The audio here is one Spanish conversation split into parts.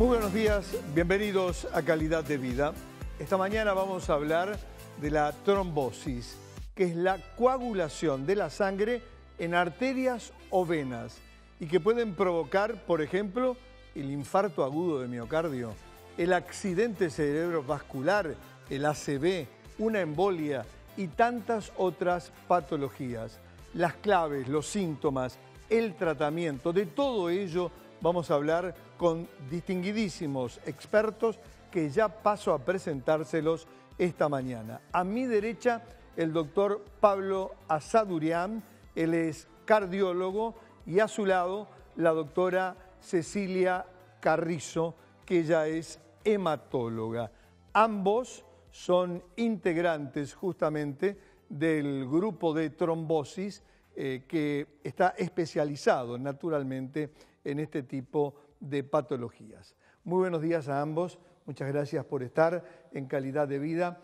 Muy buenos días, bienvenidos a Calidad de Vida. Esta mañana vamos a hablar de la trombosis, que es la coagulación de la sangre en arterias o venas y que pueden provocar, por ejemplo, el infarto agudo de miocardio, el accidente cerebrovascular, el ACV, una embolia y tantas otras patologías. Las claves, los síntomas, el tratamiento, de todo ello vamos a hablar con distinguidísimos expertos que ya paso a presentárselos esta mañana. A mi derecha, el doctor Pablo Asadurian, él es cardiólogo, y a su lado la doctora Cecilia Carrizo, que ella es hematóloga. Ambos son integrantes justamente del grupo de trombosis que está especializado naturalmente en este tipo de patologías. Muy buenos días a ambos, muchas gracias por estar en Calidad de Vida.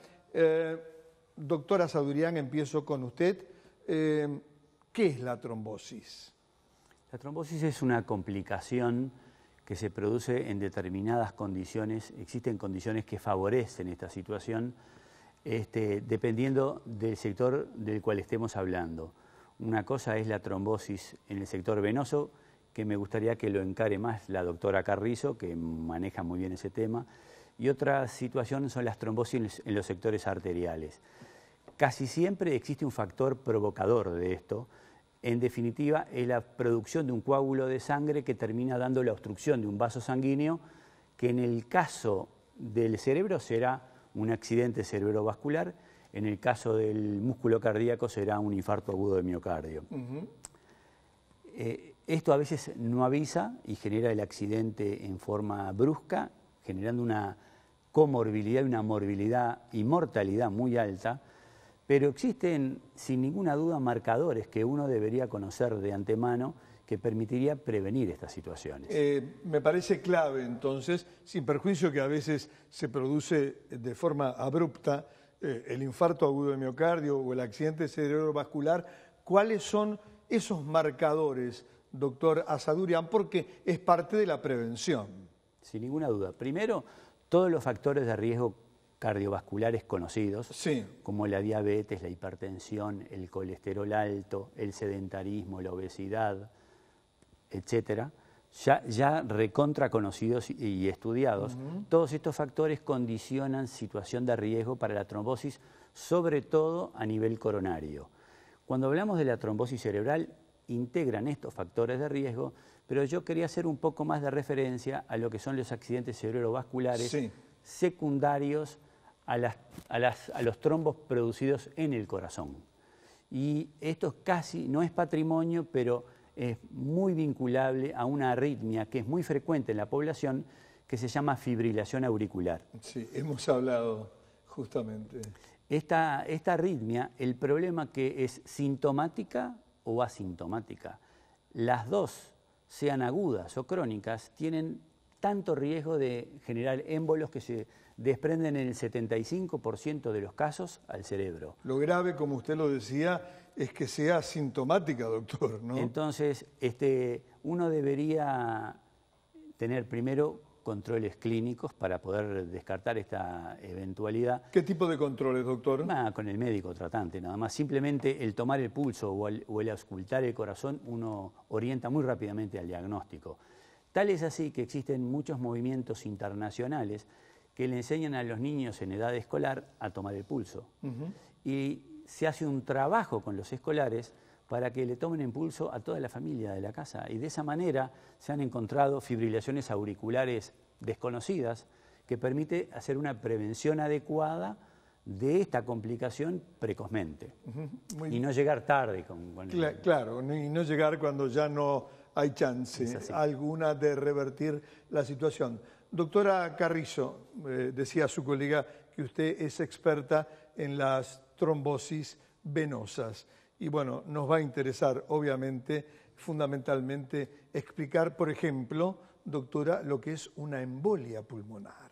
Doctora Asadurian, empiezo con usted. ¿Qué es la trombosis? La trombosis es una complicación que se produce en determinadas condiciones. Existen condiciones que favorecen esta situación dependiendo del sector del cual estemos hablando. Una cosa es la trombosis en el sector venoso, que me gustaría que lo encare más la doctora Carrizo, que maneja muy bien ese tema, y otra situación son las trombosis en los sectores arteriales. Casi siempre existe un factor provocador de esto. En definitiva, es la producción de un coágulo de sangre que termina dando la obstrucción de un vaso sanguíneo, que en el caso del cerebro será un accidente cerebrovascular, en el caso del músculo cardíaco será un infarto agudo de miocardio. Esto a veces no avisa y genera el accidente en forma brusca, generando una comorbilidad y una morbilidad y mortalidad muy alta, pero existen sin ninguna duda marcadores que uno debería conocer de antemano que permitiría prevenir estas situaciones. Me parece clave entonces, sin perjuicio que a veces se produce de forma abrupta el infarto agudo de miocardio o el accidente cerebrovascular, ¿cuáles son esos marcadores, doctor Asadurian? Porque es parte de la prevención. Sin ninguna duda. Primero, todos los factores de riesgo cardiovasculares conocidos, sí, como la diabetes, la hipertensión, el colesterol alto, el sedentarismo, la obesidad, etcétera, ya recontra conocidos y estudiados. Todos estos factores condicionan situación de riesgo para la trombosis, sobre todo a nivel coronario. Cuando hablamos de la trombosis cerebral, integran estos factores de riesgo, pero yo quería hacer un poco más de referencia a lo que son los accidentes cerebrovasculares, sí, secundarios a los trombos producidos en el corazón. Y esto casi no es patrimonio, pero es muy vinculable a una arritmia que es muy frecuente en la población, que se llama fibrilación auricular. Sí, hemos hablado justamente. Esta arritmia, el problema que es sintomática o asintomática, las dos, sean agudas o crónicas, tienen tanto riesgo de generar émbolos que se desprenden en el 75% de los casos al cerebro. Lo grave, como usted lo decía, es que sea sintomática, doctor, ¿no? Entonces, uno debería tener primero controles clínicos para poder descartar esta eventualidad. ¿Qué tipo de controles, doctor? Con el médico tratante, nada más. Simplemente el tomar el pulso o el auscultar el corazón, uno orienta muy rápidamente al diagnóstico. Tal es así que existen muchos movimientos internacionales que le enseñan a los niños en edad escolar a tomar el pulso. Y se hace un trabajo con los escolares para que le tomen el pulso a toda la familia de la casa. Y de esa manera se han encontrado fibrilaciones auriculares desconocidas que permite hacer una prevención adecuada de esta complicación precozmente. Y no llegar tarde. Claro, y no llegar cuando ya no hay chance alguna de revertir la situación. Doctora Carrizo, decía su colega que usted es experta en las trombosis venosas. Y bueno, nos va a interesar, obviamente, fundamentalmente, explicar, por ejemplo, doctora, lo que es una embolia pulmonar.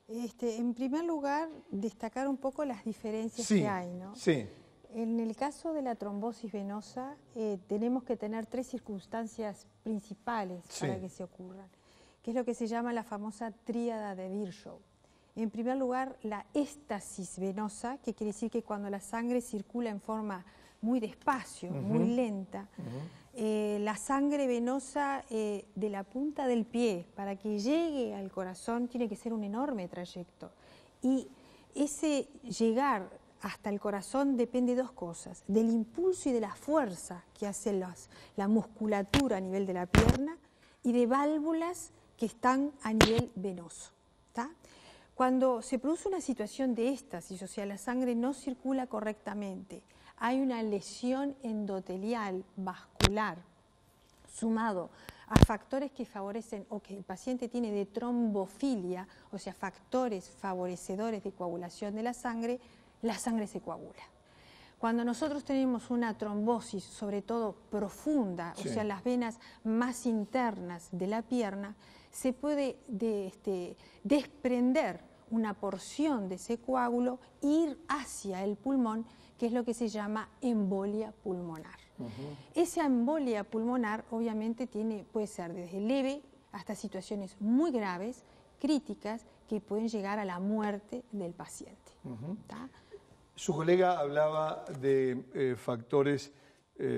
En primer lugar, destacar un poco las diferencias que hay, ¿no? Sí. En el caso de la trombosis venosa, tenemos que tener tres circunstancias principales para que se ocurran, que es lo que se llama la famosa tríada de Virchow. En primer lugar, la éstasis venosa, que quiere decir que cuando la sangre circula en forma muy despacio, muy lenta, la sangre venosa de la punta del pie, para que llegue al corazón, tiene que ser un enorme trayecto. Y ese llegar hasta el corazón depende de dos cosas: del impulso y de la fuerza que hace la musculatura a nivel de la pierna y de válvulas que están a nivel venoso. ¿Tá? Cuando se produce una situación de éstasis, o sea, la sangre no circula correctamente, hay una lesión endotelial vascular sumado a factores que favorecen o que el paciente tiene de trombofilia, o sea, factores favorecedores de coagulación de la sangre se coagula. Cuando nosotros tenemos una trombosis, sobre todo profunda, o sea, las venas más internas de la pierna, se puede desprender una porción de ese coágulo e ir hacia el pulmón, que es lo que se llama embolia pulmonar. Esa embolia pulmonar obviamente puede ser desde leve hasta situaciones muy graves, críticas, que pueden llegar a la muerte del paciente. Su colega hablaba de factores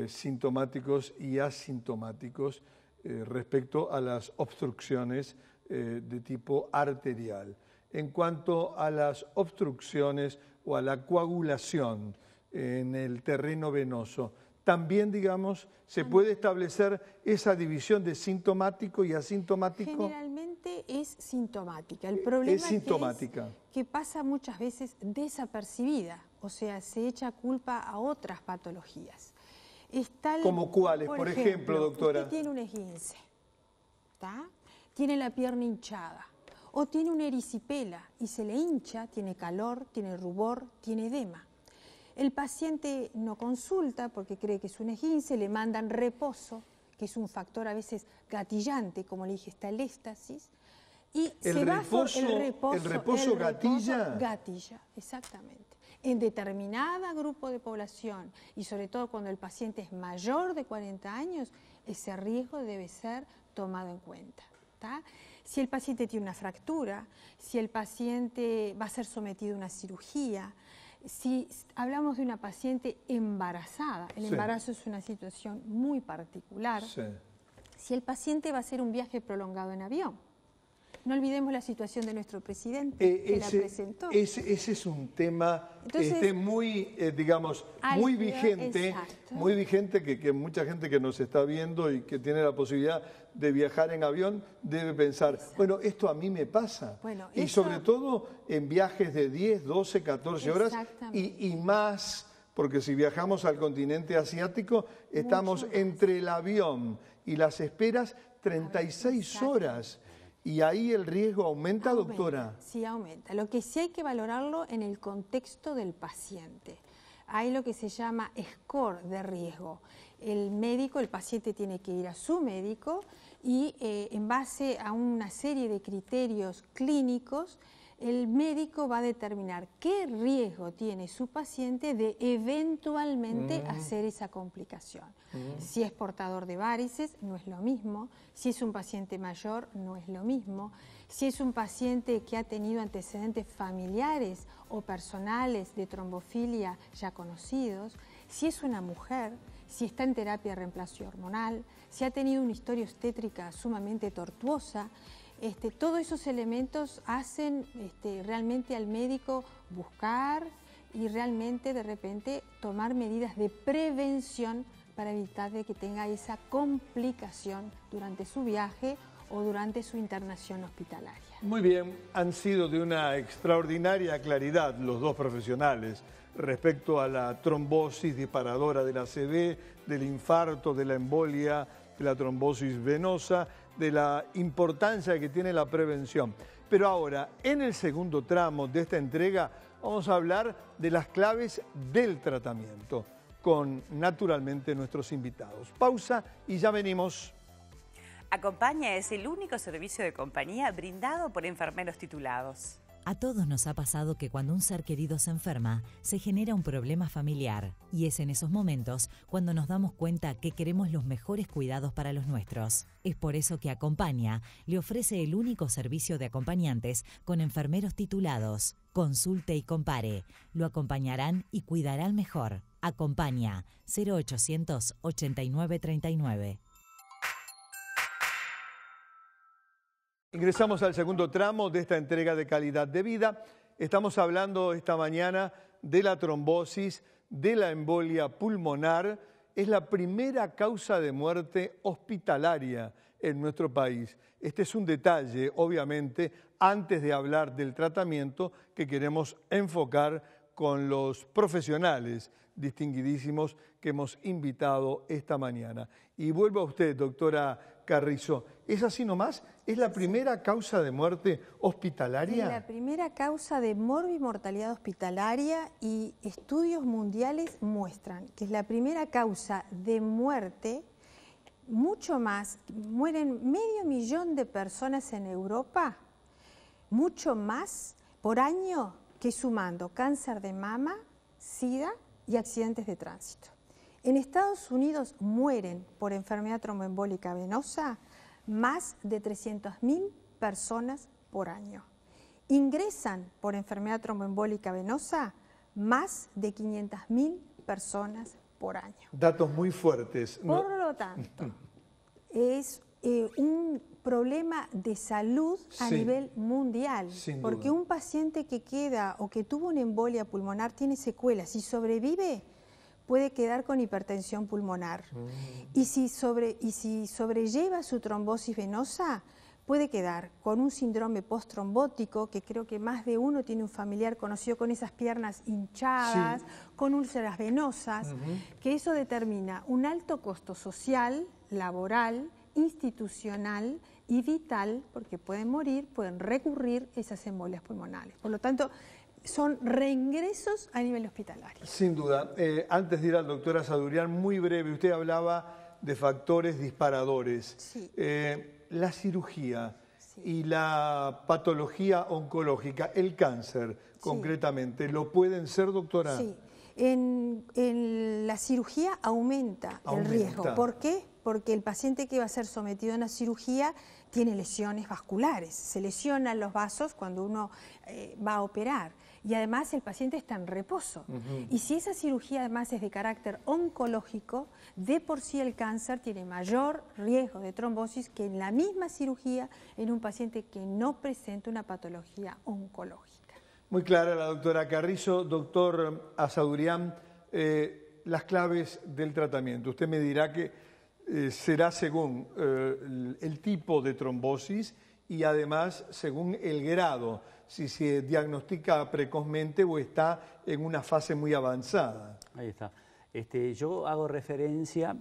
sintomáticos y asintomáticos respecto a las obstrucciones de tipo arterial. En cuanto a las obstrucciones o a la coagulación en el terreno venoso, también, digamos, se puede establecer esa división de sintomático y asintomático. Generalmente es sintomática. El problema es que pasa muchas veces desapercibida, o sea, se echa culpa a otras patologías. ¿Como cuáles, por ejemplo, doctora? Usted tiene un esguince, ¿tá? Tiene la pierna hinchada, o tiene una erisipela y se le hincha, tiene calor, tiene rubor, tiene edema. El paciente no consulta porque cree que es un esguince, le mandan reposo, que es un factor a veces gatillante, como le dije, está el éstasis, y el reposo gatilla. Gatilla, exactamente. En determinada grupo de población, y sobre todo cuando el paciente es mayor de 40 años, ese riesgo debe ser tomado en cuenta. ¿Tá? Si el paciente tiene una fractura, si el paciente va a ser sometido a una cirugía, si hablamos de una paciente embarazada, el embarazo es una situación muy particular, si el paciente va a hacer un viaje prolongado en avión. No olvidemos la situación de nuestro presidente, que la presentó. Ese es un tema muy, digamos, muy vigente, que mucha gente que nos está viendo y que tiene la posibilidad de viajar en avión debe pensar, bueno, esto a mí me pasa. Bueno, y sobre todo en viajes de 10, 12, 14 horas y más, porque si viajamos al continente asiático, estamos entre el avión y las esperas 36 horas. ¿Y ahí el riesgo aumenta, doctora? Sí, aumenta. Lo que sí hay que valorarlo en el contexto del paciente. Hay lo que se llama score de riesgo. El paciente tiene que ir a su médico y en base a una serie de criterios clínicos, el médico va a determinar qué riesgo tiene su paciente de eventualmente hacer esa complicación. Si es portador de varices, no es lo mismo. Si es un paciente mayor, no es lo mismo. Si es un paciente que ha tenido antecedentes familiares o personales de trombofilia ya conocidos. Si es una mujer, si está en terapia de reemplazo hormonal, si ha tenido una historia obstétrica sumamente tortuosa. Todos esos elementos hacen realmente al médico buscar y realmente de repente tomar medidas de prevención para evitar de que tenga esa complicación durante su viaje o durante su internación hospitalaria. Muy bien, han sido de una extraordinaria claridad los dos profesionales respecto a la trombosis disparadora del ACV, del infarto, de la embolia, de la trombosis venosa, de la importancia que tiene la prevención. Pero ahora, en el segundo tramo de esta entrega, vamos a hablar de las claves del tratamiento, con naturalmente nuestros invitados. Pausa y ya venimos. Acompaña es el único servicio de compañía brindado por enfermeros titulados. A todos nos ha pasado que cuando un ser querido se enferma, se genera un problema familiar, y es en esos momentos cuando nos damos cuenta que queremos los mejores cuidados para los nuestros. Es por eso que Acompaña le ofrece el único servicio de acompañantes con enfermeros titulados. Consulte y compare. Lo acompañarán y cuidarán mejor. Acompaña 0800 89 39. Ingresamos al segundo tramo de esta entrega de calidad de vida. Estamos hablando esta mañana de la trombosis, de la embolia pulmonar. Es la primera causa de muerte hospitalaria en nuestro país. Este es un detalle, obviamente, antes de hablar del tratamiento que queremos enfocar con los profesionales distinguidísimos que hemos invitado esta mañana. Y vuelvo a usted, doctora Carrizo. ¿Es así nomás? ¿Es la primera causa de muerte hospitalaria? Es la primera causa de morbimortalidad hospitalaria y estudios mundiales muestran que es la primera causa de muerte, mucho más, mueren 500.000 de personas en Europa, mucho más por año que sumando cáncer de mama, SIDA y accidentes de tránsito. En Estados Unidos mueren por enfermedad tromboembólica venosa más de 300.000 personas por año. Ingresan por enfermedad tromboembólica venosa más de 500.000 personas por año. Datos muy fuertes. Por lo tanto, es un problema de salud a nivel mundial, porque un paciente que queda o que tuvo una embolia pulmonar tiene secuelas. Si sobrevive, puede quedar con hipertensión pulmonar. Y si sobrelleva su trombosis venosa, puede quedar con un síndrome postrombótico, que creo que más de uno tiene un familiar conocido con esas piernas hinchadas, con úlceras venosas, que eso determina un alto costo social, laboral, institucional y vital, porque pueden morir, pueden recurrir esas embolias pulmonares. Por lo tanto, son reingresos a nivel hospitalario. Sin duda. Antes de ir al doctor Asadurian, muy breve, usted hablaba de factores disparadores. Sí. La cirugía y la patología oncológica, el cáncer concretamente, ¿lo pueden ser, doctora? Sí. En la cirugía aumenta el riesgo. ¿Por qué? Porque el paciente que va a ser sometido a una cirugía tiene lesiones vasculares, se lesionan los vasos cuando uno va a operar y además el paciente está en reposo. Y si esa cirugía además es de carácter oncológico, de por sí el cáncer tiene mayor riesgo de trombosis que en la misma cirugía en un paciente que no presenta una patología oncológica. Muy clara la doctora Carrizo. Doctor Asadurian, las claves del tratamiento. Usted me dirá que será según el tipo de trombosis y además según el grado, si se diagnostica precozmente o está en una fase muy avanzada. Ahí está. Yo hago referencia,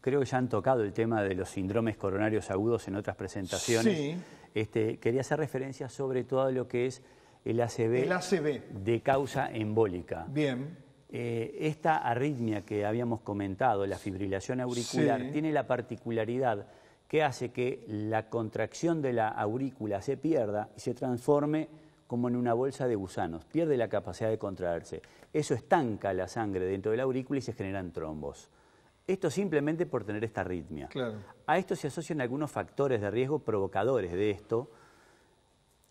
creo que ya han tocado el tema de los síndromes coronarios agudos en otras presentaciones. Sí. Quería hacer referencia sobre todo a lo que es el ACV de causa embólica. Bien. Esta arritmia que habíamos comentado, la fibrilación auricular, tiene la particularidad que hace que la contracción de la aurícula se pierda y se transforme como en una bolsa de gusanos, pierde la capacidad de contraerse. Eso estanca la sangre dentro de la aurícula y se generan trombos. Esto simplemente por tener esta arritmia. Claro. A esto se asocian algunos factores de riesgo provocadores de esto,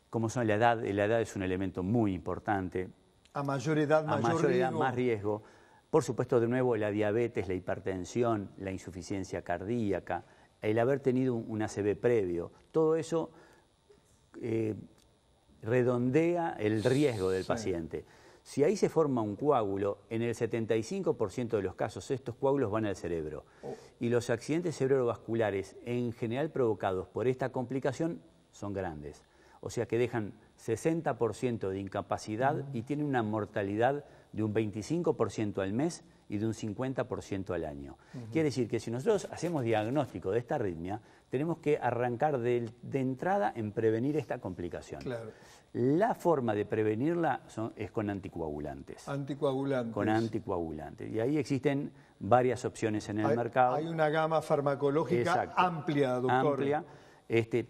como son la edad. La edad es un elemento muy importante. A mayor edad, más riesgo. Por supuesto, de nuevo, la diabetes, la hipertensión, la insuficiencia cardíaca, el haber tenido un ACV previo, todo eso redondea el riesgo del paciente. Si ahí se forma un coágulo, en el 75% de los casos estos coágulos van al cerebro. Y los accidentes cerebrovasculares, en general provocados por esta complicación, son grandes. O sea que dejan 60% de incapacidad y tienen una mortalidad de un 25% al mes y de un 50% al año. Quiere decir que si nosotros hacemos diagnóstico de esta arritmia, tenemos que arrancar de entrada en prevenir esta complicación. Claro. La forma de prevenirla es con anticoagulantes. Anticoagulantes. Con anticoagulantes. Y ahí existen varias opciones en el mercado. Hay una gama farmacológica amplia, doctor. Amplia.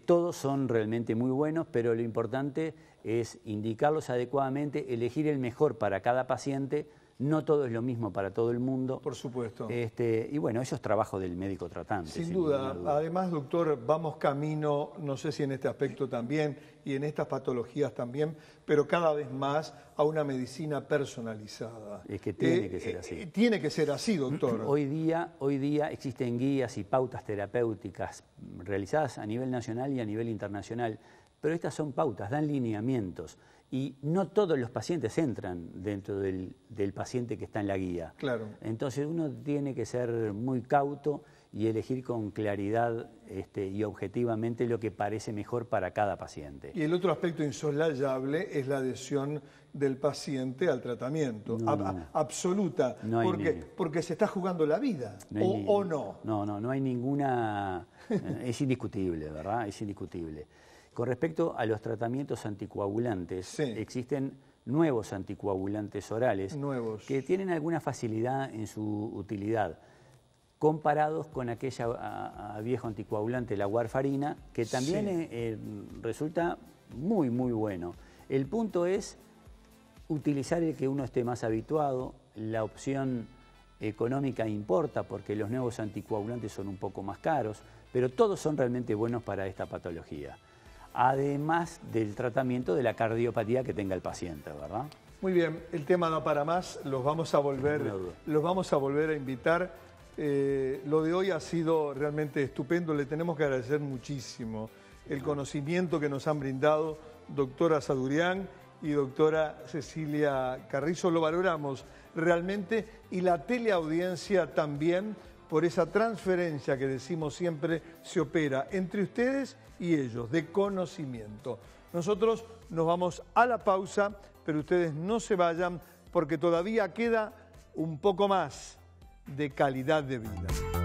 Todos son realmente muy buenos, pero lo importante es indicarlos adecuadamente, elegir el mejor para cada paciente. No todo es lo mismo para todo el mundo. Por supuesto. Y bueno, eso es trabajo del médico tratante. Sin duda. Además, doctor, vamos camino, no sé si en este aspecto también y en estas patologías también, pero cada vez más a una medicina personalizada. Es que tiene que ser así. Tiene que ser así, doctor. Hoy día existen guías y pautas terapéuticas realizadas a nivel nacional y a nivel internacional, pero estas son pautas, dan lineamientos. Y no todos los pacientes entran dentro del paciente que está en la guía. Claro. Entonces uno tiene que ser muy cauto y elegir con claridad y objetivamente lo que parece mejor para cada paciente. Y el otro aspecto insoslayable es la adhesión del paciente al tratamiento. Absoluta. No hay porque se está jugando la vida. ¿O no? No hay ninguna... Es indiscutible, ¿verdad? Es indiscutible. Con respecto a los tratamientos anticoagulantes, sí, existen nuevos anticoagulantes orales que tienen alguna facilidad en su utilidad, comparados con aquella viejo anticoagulante, la warfarina, que también resulta muy, muy bueno. El punto es utilizar el que uno esté más habituado. La opción económica importa porque los nuevos anticoagulantes son un poco más caros, pero todos son realmente buenos para esta patología. Además del tratamiento de la cardiopatía que tenga el paciente, ¿verdad? Muy bien, el tema da para más, los vamos a volver a invitar. Lo de hoy ha sido realmente estupendo, le tenemos que agradecer muchísimo el conocimiento que nos han brindado doctora Sadurian y doctora Cecilia Carrizo, lo valoramos realmente, y la teleaudiencia también, por esa transferencia que decimos siempre se opera entre ustedes y ellos, de conocimiento. Nosotros nos vamos a la pausa, pero ustedes no se vayan porque todavía queda un poco más de calidad de vida.